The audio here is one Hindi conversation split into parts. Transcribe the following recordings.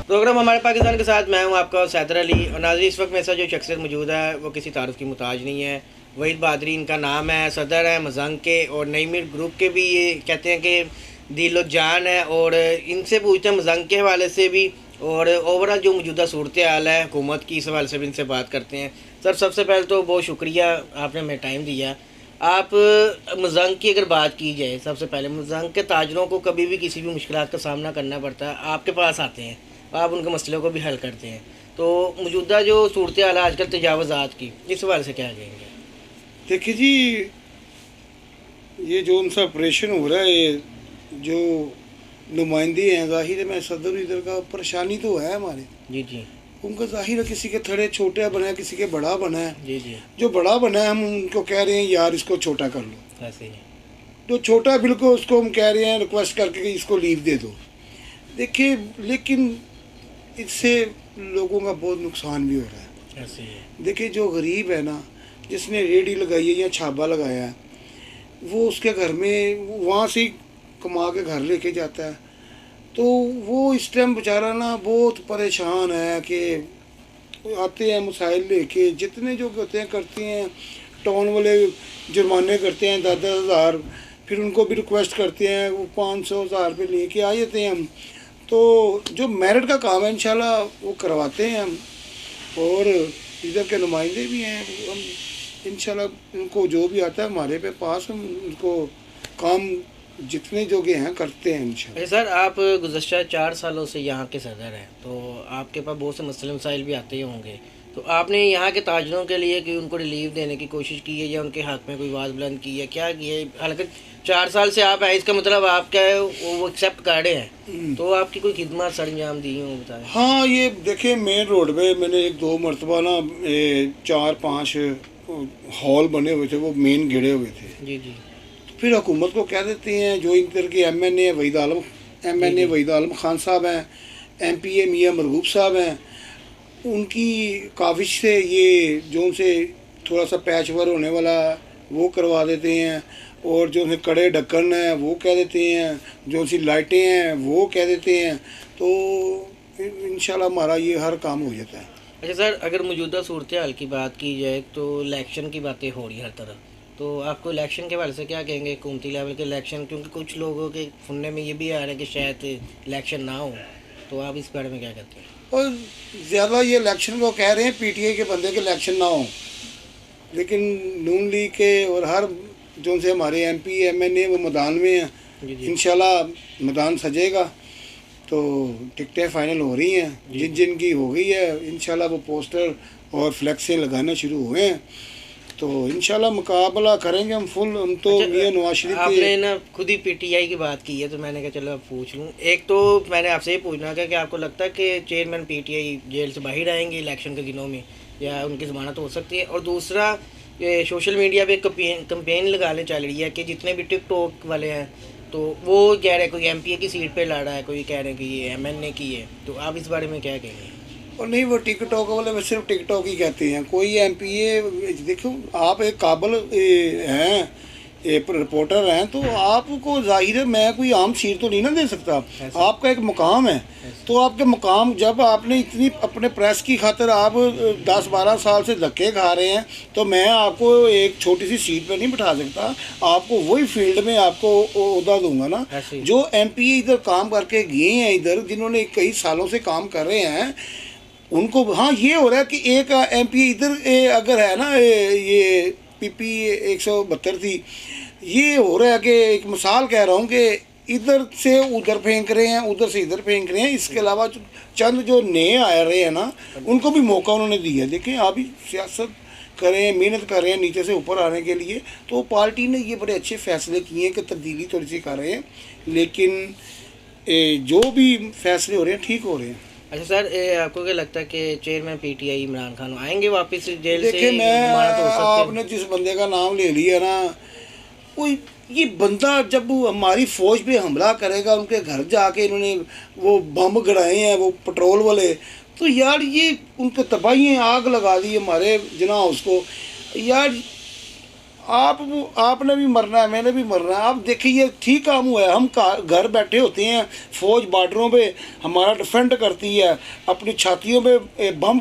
प्रोग्राम हमारे पाकिस्तान के साथ मैं हूं आपका सैदर अली। और नाज़रीन, इस वक्त मेरे साथ जो शख्सियत मौजूद है वो किसी तारुफ की मुताज नहीं है। वहीद बादरी इनका नाम है, सदर है मजंग के और नईमिर ग्रुप के भी ये कहते हैं कि दिलो जान है। और इनसे पूछते हैं मजंग के हवाले से भी और ओवरऑल जो मौजूदा सूरत हाल है हुकूमत की, इस हवाले से भी इनसे बात करते हैं। सर, सबसे पहले तो बहुत शुक्रिया, आपने हमें टाइम दिया। आप मजंग की अगर बात की जाए, सबसे पहले मजंग के ताजरों को कभी भी किसी भी मुश्किलात का सामना करना पड़ता है, आपके पास आते हैं, आप उनके मसलों को भी हल करते हैं। तो मौजूदा जो सूरत हाल है आजकल तजावज़ात की, इस हवाले से क्या कहेंगे? देखिए जी, ये जो उनसा ऑपरेशन हो रहा है, ये जो नुमाइंदे हैं, जाहिर है मैं सदर इधर का, परेशानी तो है हमारे। जी जी उनका जाहिर है किसी के थोड़े छोटा बना है, किसी के बड़ा बना है। जी जी। जो बड़ा बना है हम उनको कह रहे हैं यार इसको छोटा कर लो। ऐसे ही है। जो छोटा है बिल्कुल उसको हम कह रहे हैं रिक्वेस्ट करके कि इसको लीव दे दो। देखिए, लेकिन इससे लोगों का बहुत नुकसान भी हो रहा है। ऐसे ही है। देखिए, जो गरीब है ना, जिसने रेडी लगाई है या छाबा लगाया है, वो उसके घर में वहाँ से ही कमा के घर लेके जाता है। तो वो इस टाइम बेचारा ना बहुत परेशान है कि आते हैं मसाइल लेके, जितने जो होते हैं करते हैं। टाउन वाले जुर्माने करते हैं 10,000, फिर उनको भी रिक्वेस्ट करते हैं, वो 500,000 रुपये लेके आ जाते हैं हम। तो जो मेरिट का काम है इंशाल्लाह वो करवाते हैं हम, और इधर के नुमाइंदे भी हैं हम। इंशाल्लाह उनको जो भी आता है हमारे पे पास, हम उनको काम जितने जोगे हैं करते हैं इंशाल्लाह। अच्छा सर, आप गुज़श्ता 4 सालों से यहाँ के सदर हैं, तो आपके पास बहुत से मसले मसाइल भी आते ही होंगे। तो आपने यहाँ के ताजरों के लिए कि उनको रिलीफ देने की कोशिश की है या उनके हक़ में कोई आवाज़ बुलंद की है, क्या की है? हालांकि 4 साल से आप हैं, इसका मतलब आपका वो एक्सेप्ट कर रहे हैं, तो आपकी कोई खिदमत सर अंजाम दी हो, बताएं। हाँ, ये देखिए मेन रोड पे मैंने 1-2 मरतबा ना 4-5 हॉल बने हुए थे, वो मेन गिरे हुए थे। जी जी फिर हुकूमत को कह देते हैं, जो इधर के MNA वहीद आलम खान साहब हैं, MPA मियाँ मरगूब साहब हैं, उनकी काविश से ये जो उनसे थोड़ा सा पैच वर्क होने वाला वो करवा देते हैं, और जो उनसे कड़े ढक्कन हैं वो कह देते हैं, जो उनकी लाइटें हैं वो कह देते हैं। तो इंशाल्लाह हमारा ये हर काम हो जाता है। अच्छा सर, अगर मौजूदा सूरत हाल की बात की जाए तो इलेक्शन की बातें हो रही है हर तरफ, तो आपको इलेक्शन के बारे से क्या कहेंगे? हुकूमती लेवल के इलेक्शन, क्योंकि कुछ लोगों के सुनने में ये भी आ रहा है कि शायद इलेक्शन ना हो, तो आप इस बारे में क्या कहते हैं? और ज़्यादा ये इलेक्शन को कह रहे हैं PTI के बंदे के इलेक्शन ना हो, लेकिन नून लीग के और हर जो से हमारे MP MNA वो मैदान में हैं। जी जी इंशाल्लाह मैदान सजेगा, तो टिकटें फाइनल हो रही हैं, जिन जिन की हो गई है इंशाल्लाह वो पोस्टर और फ्लैक्सें लगाना शुरू हुए हैं। तो इंशाल्लाह मुकाबला करेंगे हम फुल। हम तो अच्छा, मियां नवाज शरीफ आपने के ना खुद ही PTI की बात की है, तो मैंने कहा चलो अब पूछ लूँ। एक तो मैंने आपसे ये पूछना था कि आपको लगता है कि चेयरमैन PTI जेल से बाहर आएंगे इलेक्शन के दिनों में, या उनकी ज़मानत हो सकती है? और दूसरा, ये सोशल मीडिया पे कंपेन लगाने चल रही है कि जितने भी टिकटॉक वाले हैं, तो वो कह रहे हैं कोई MPA की सीट पे लड़ा है, कोई कह रहे हैं कि ये MNA की है, तो आप इस बारे में क्या कहेंगे? और नहीं, वो टिकटॉक वाले वो सिर्फ टिकटॉक ही कहते हैं। कोई MPA, देखो आप एक काबिल हैं, एक रिपोर्टर हैं, तो आपको जाहिर है मैं कोई आम सीट तो नहीं ना दे सकता। आपका एक मुकाम है, तो आपके मुकाम जब आपने इतनी अपने प्रेस की खातिर आप 10-12 साल से धक्के खा रहे हैं, तो मैं आपको एक छोटी सी सीट पे नहीं बिठा सकता। आपको वही फील्ड में आपको ओहदा दूंगा ना। जो MPA इधर काम करके गए हैं, इधर जिन्होंने कई सालों से काम कर रहे हैं, उनको हाँ ये हो रहा है कि एक MPA इधर अगर है ना, ये PP 172 थी, ये हो रहा है कि एक मिसाल कह रहा हूँ कि इधर से उधर फेंक रहे हैं, उधर से इधर फेंक रहे हैं। इसके अलावा चंद जो नए आ रहे हैं ना, उनको भी मौका उन्होंने दिया। देखें, आप भी सियासत करें, मेहनत कर रहे हैं नीचे से ऊपर आने के लिए, तो पार्टी ने ये बड़े अच्छे फैसले किए हैं कि तब्दीली थोड़ी सी कर रहे हैं, लेकिन जो भी फैसले हो रहे हैं ठीक हो रहे हैं। अच्छा सर, आपको क्या लगता है कि चेयरमैन PTI इमरान खान आएंगे वापस जेल से? देखिए, मैं आपने जिस बंदे का नाम ले लिया ना, कोई ये बंदा जब हमारी फ़ौज पे हमला करेगा, उनके घर जाके इन्होंने वो बम गिराए हैं, वो पेट्रोल वाले, तो यार ये उनको तबाही आग लगा दी हमारे जना उसको। यार आपने भी मरना है, मैंने भी मरना है। आप देखिए ये ठीक काम हुआ है, हम घर बैठे होते हैं, फौज बॉर्डरों पे हमारा डिफेंड करती है, अपनी छातियों पे बम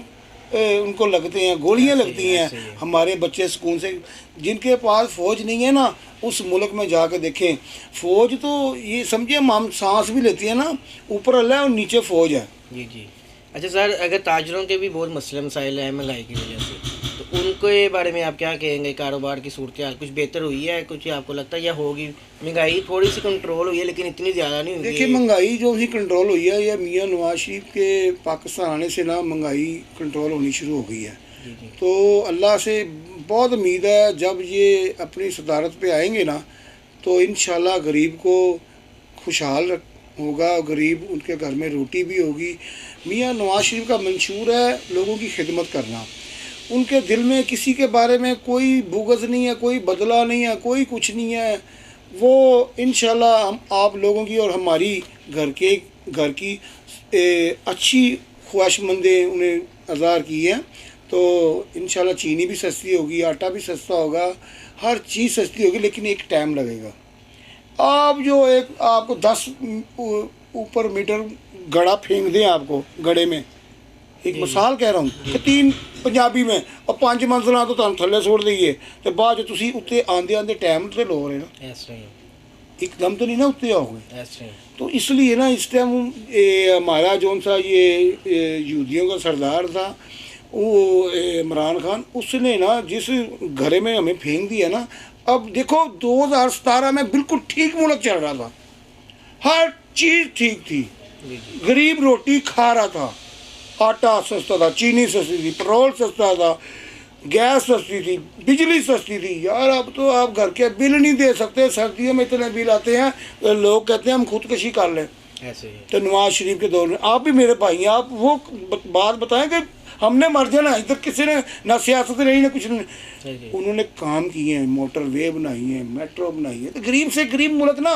उनको लगते हैं, गोलियां लगती हैं, हमारे बच्चे सुकून से। जिनके पास फौज नहीं है ना, उस मुल्क में जाकर देखें, फौज तो ये समझिए हम सांस भी लेती है ना, ऊपर अल्लाह है और नीचे फौज है। जी जी। अच्छा सर, अगर ताजरों के भी बहुत मसले मसाइल हैं महंगाई की वजह से, तो उनके बारे में आप क्या कहेंगे? कारोबार की सूरत हाल कुछ बेहतर हुई है, कुछ आपको लगता है या होगी? महंगाई थोड़ी सी कंट्रोल हुई है लेकिन इतनी ज़्यादा नहीं हुई। देखिए महंगाई जो ही कंट्रोल हुई है, या मियाँ नवाज शरीफ के पाकिस्तान आने से ना महंगाई कंट्रोल होनी शुरू हो गई है। तो अल्लाह से बहुत उम्मीद है जब ये अपनी सदारत पे आएंगे ना, तो इंशाल्लाह गरीब को खुशहाल होगा, गरीब उनके घर में रोटी भी होगी। मियाँ नवाज शरीफ का मंशूर है लोगों की खिदमत करना, उनके दिल में किसी के बारे में कोई बुग़्ज़ नहीं है, कोई बदला नहीं है, कोई कुछ नहीं है। वो इंशाल्लाह हम आप लोगों की और हमारी घर की अच्छी ख्वाहिशमंदें उन्हें आज़ार की हैं। तो इंशाल्लाह चीनी भी सस्ती होगी, आटा भी सस्ता होगा, हर चीज़ सस्ती होगी, लेकिन एक टाइम लगेगा। आप जो एक आपको 10 ऊपर मीटर गड़ा फेंक दें आपको गड़े में, एक मिसाल कह रहा हूँ कि 3 पंजाबी में और 5 मंजिला तो तुम थले छोड़ दईए, तो बाद जो तुसी उत्ते आंदे टाइम तो लो रहे ना, एकदम तो नहीं ना उत्ते आओगे। तो इसलिए ना इस टाइम हमारा जो सा ये यहूदियों का सरदार था वो इमरान खान, उसने ना जिस घरे में हमें फेंक दिया ना, अब देखो 2017 में बिल्कुल ठीक मुल्क चल रहा था, हर चीज़ ठीक थी, गरीब रोटी खा रहा था, आटा सस्ता था, चीनी सस्ती थी, पेट्रोल सस्ता था, गैस सस्ती थी, बिजली सस्ती थी। यार अब तो आप घर के बिल नहीं दे सकते, सर्दियों में इतने बिल आते हैं, तो लोग कहते हैं हम खुदकशी कर लें। ऐसे ही तो नवाज शरीफ के दौर में आप भी मेरे भाई हैं, आप वो बात बताएं कि हमने मर जाना, इधर किसी ने ना सियासत रही ना कुछ नहीं, उन्होंने काम किए हैं, मोटर वे बनाई है, मेट्रो बनाई है। तो गरीब से गरीब मुल्क ना,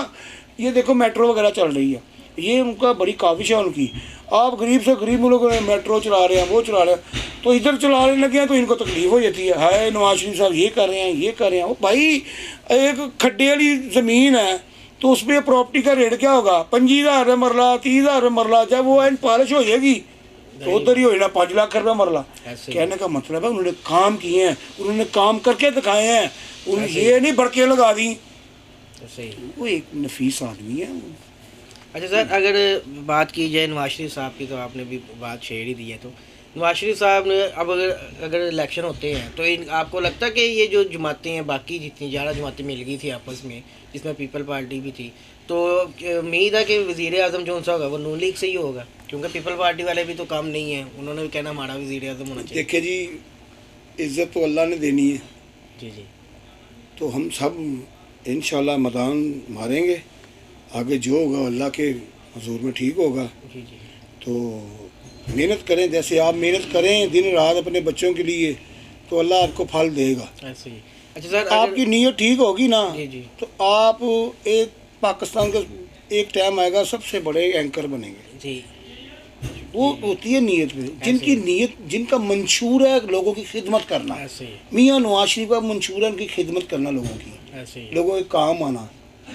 ये देखो मेट्रो वगैरह चल रही है, ये उनका बड़ी काविश है उनकी। आप गरीब से गरीब मुल्क मेट्रो चला रहे हैं, वो चला रहे हैं, तो इधर चलाने लगे हैं तो इनको तकलीफ हो जाती है, हाय नवाज शरीफ साहब ये कर रहे हैं, ये कर रहे हैं। वो भाई एक खड्डे वाली ज़मीन है तो उस पर प्रॉपर्टी का रेट क्या होगा? 25,000 मरला, 30,000 मरला, जब वो एंड पॉलिश हो जाएगी तो उधर ही हो जाना 5 लाख रुपये मरला। कहने का मतलब है उन्होंने काम किए हैं, उन्होंने काम करके दिखाए हैं, उन्होंने ये नहीं बड़के लगा दी। वो एक नफीस आदमी है। अच्छा सर, अगर बात की जाए नवाज शरीफ साहब की, तो आपने भी बात छेड़ ही दी है, तो नवाज शरीफ साहब ने अब अगर इलेक्शन होते हैं तो आपको लगता है कि ये जो जमातें हैं, बाकी जितनी 11 जमातें मिल गई थी आपस में, जिसमें पीपल पार्टी भी थी, तो उम्मीद है कि वज़ीर आज़म जो सा होगा वो नून लीग से ही होगा? क्योंकि पीपल पार्टी वाले भी तो कम नहीं है, उन्होंने भी कहना हमारा वज़ीर आज़म होना चाहिए। देखिए जी, इज़्ज़त तो अल्लाह ने देनी है। जी जी। तो हम सब इंशाल्लाह मैदान मारेंगे, आगे जो होगा अल्लाह के हुजूर में ठीक होगा। जी जी। तो मेहनत करें, जैसे आप मेहनत करें दिन रात अपने बच्चों के लिए, तो अल्लाह आपको फल देगा। ऐसे ही। अच्छा सर, आपकी नीयत ठीक होगी ना, जी जी, तो आप एक पाकिस्तान का एक टाइम आएगा सबसे बड़े एंकर बनेंगे जी। वो होती है नीयत पे, जिनकी नीयत, जिनका मंशूर है लोगों की खिदमत करना। ऐसे ही। मियाँ नवाज शरीफ का मंशूर है उनकी खिदमत करना, लोगों की, ऐसे ही। लोगों के काम आना।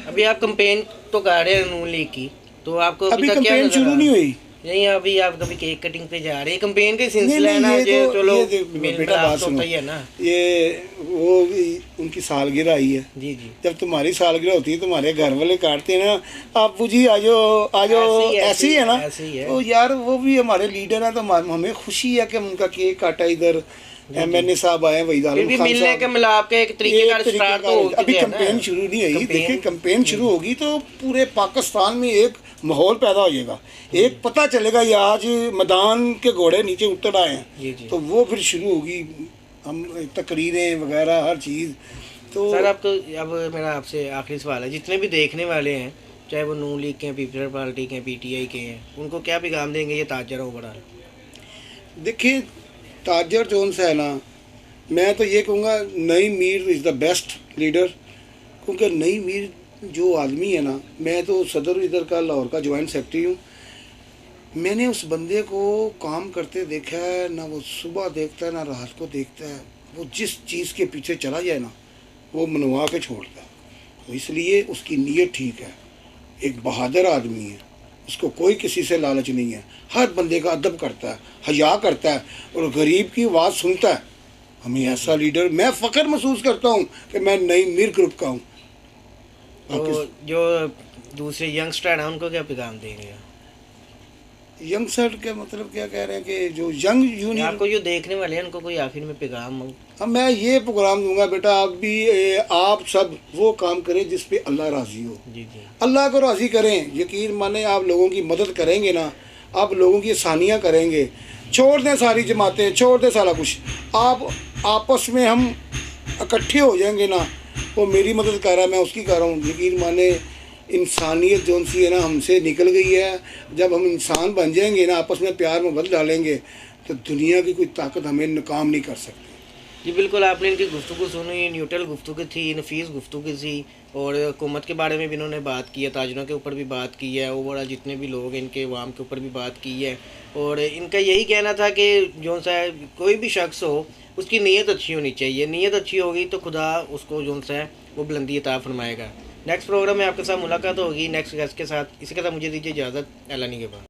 अभी आप कंपेन तो कर रहे हैं नून लीग की, तो आपको अभी तक क्या कंपेन नज़र शुरू आ नहीं रहा है? हुई। नहीं, अभी आप कभी केक कटिंग पे जा रहे हैं, कंपेन के सिलसिला है ना, जो चलो बेटा बात सुनो, ही है ना, ये वो उनकी सालगिरह आई है। जी जी। जब तुम्हारी सालगिरह होती है, तुम्हारे घर वाले काटते हैं ना, आपू जी आ जाओ, ऐसी है ना। तो यार वो भी हमारे लीडर हैं, तो हमें खुशी है कि उनका केक काटा इधर, MNA साहब आए, वहीद आलम खान मिलने के मिलाप के एक तरीके का स्टार्ट तो हो गया। अभी कंपेन शुरू नहीं हुई, देखिए कंपेन शुरू होगी तो पूरे पाकिस्तान में एक माहौल पैदा हो जाएगा, एक पता चलेगा ये आज मैदान के घोड़े नीचे उतर आए हैं, तो वो फिर शुरू होगी, हम तकरीरें वगैरह हर चीज़। तो सर आपको अब मेरा आपसे आखिरी सवाल है, जितने भी देखने वाले हैं, चाहे वो नून लीग के हैं, पीपल्स पार्टी के हैं, PTI के हैं, उनको क्या पैगाम देंगे ये ताजर ओवरऑल? देखिए ताजर जोन सा है ना, मैं तो ये कहूँगा नई Mir is the best leader, क्योंकि नई मीर जो आदमी है ना, मैं तो सदर इधर का लाहौर का जॉइंट सेक्रेटरी हूँ, मैंने उस बंदे को काम करते देखा है ना, वो सुबह देखता है ना रात को देखता है, वो जिस चीज़ के पीछे चला जाए ना वो मनवा के छोड़ता है। तो इसलिए उसकी नीयत ठीक है, एक बहादुर आदमी है, उसको कोई किसी से लालच नहीं है, हर बंदे का अदब करता है, हया करता है और गरीब की आवाज़ सुनता है। हमें ऐसा लीडर, मैं फ़ख्र महसूस करता हूँ कि मैं नई मीर ग्रुप का हूँ। तो जो दूसरे यंगस्टर हैं उनको क्या पैगाम देंगे? यंगस्टर के मतलब क्या कह रहे हैं कि जो यंग यूनियन, आपको जो देखने वाले हैं उनको कोई आखिर में पैगाम हो? अब मैं ये प्रोग्राम दूंगा, बेटा आप भी आप सब वो काम करें जिस पे अल्लाह राज़ी हो। जी जी। अल्लाह को राज़ी करें, यकीन माने आप लोगों की मदद करेंगे ना, आप लोगों की आसानियाँ करेंगे, छोड़ दें सारी जमातें, छोड़ दें सारा कुछ, आप आपस में हम इकट्ठे हो जाएंगे ना। वो मेरी मदद कर रहा है, मैं उसकी कर रहा हूँ। यकीन माने इंसानियत जो सी है ना हमसे निकल गई है। जब हम इंसान बन जाएंगे ना, आपस में प्यार मोहब्बत डालेंगे, तो दुनिया की कोई ताकत हमें नाकाम नहीं कर सकती। जी बिल्कुल, आपने इनकी गुफ्तगू सुनी, न्यूट्रल गुफ्तगू थी, नफीस गुफ्तगू थी और हुकूमत के बारे में भी इन्होंने बात की है, ताजरों के ऊपर भी बात की है, ओवरऑल जितने भी लोग हैं इनके अवाम के ऊपर भी बात की है। और इनका यही कहना था कि जो सा कोई भी शख्स हो उसकी नीयत अच्छी होनी चाहिए, नीयत अच्छी होगी तो खुदा उसको जो सा है वो बुलंदी अता फरमाएगा। नेक्स्ट प्रोग्राम में आपके साथ मुलाकात होगी नेक्स्ट गेस्ट के साथ। इसी के साथ मुझे दीजिए इजाज़त। एलानी के बाद।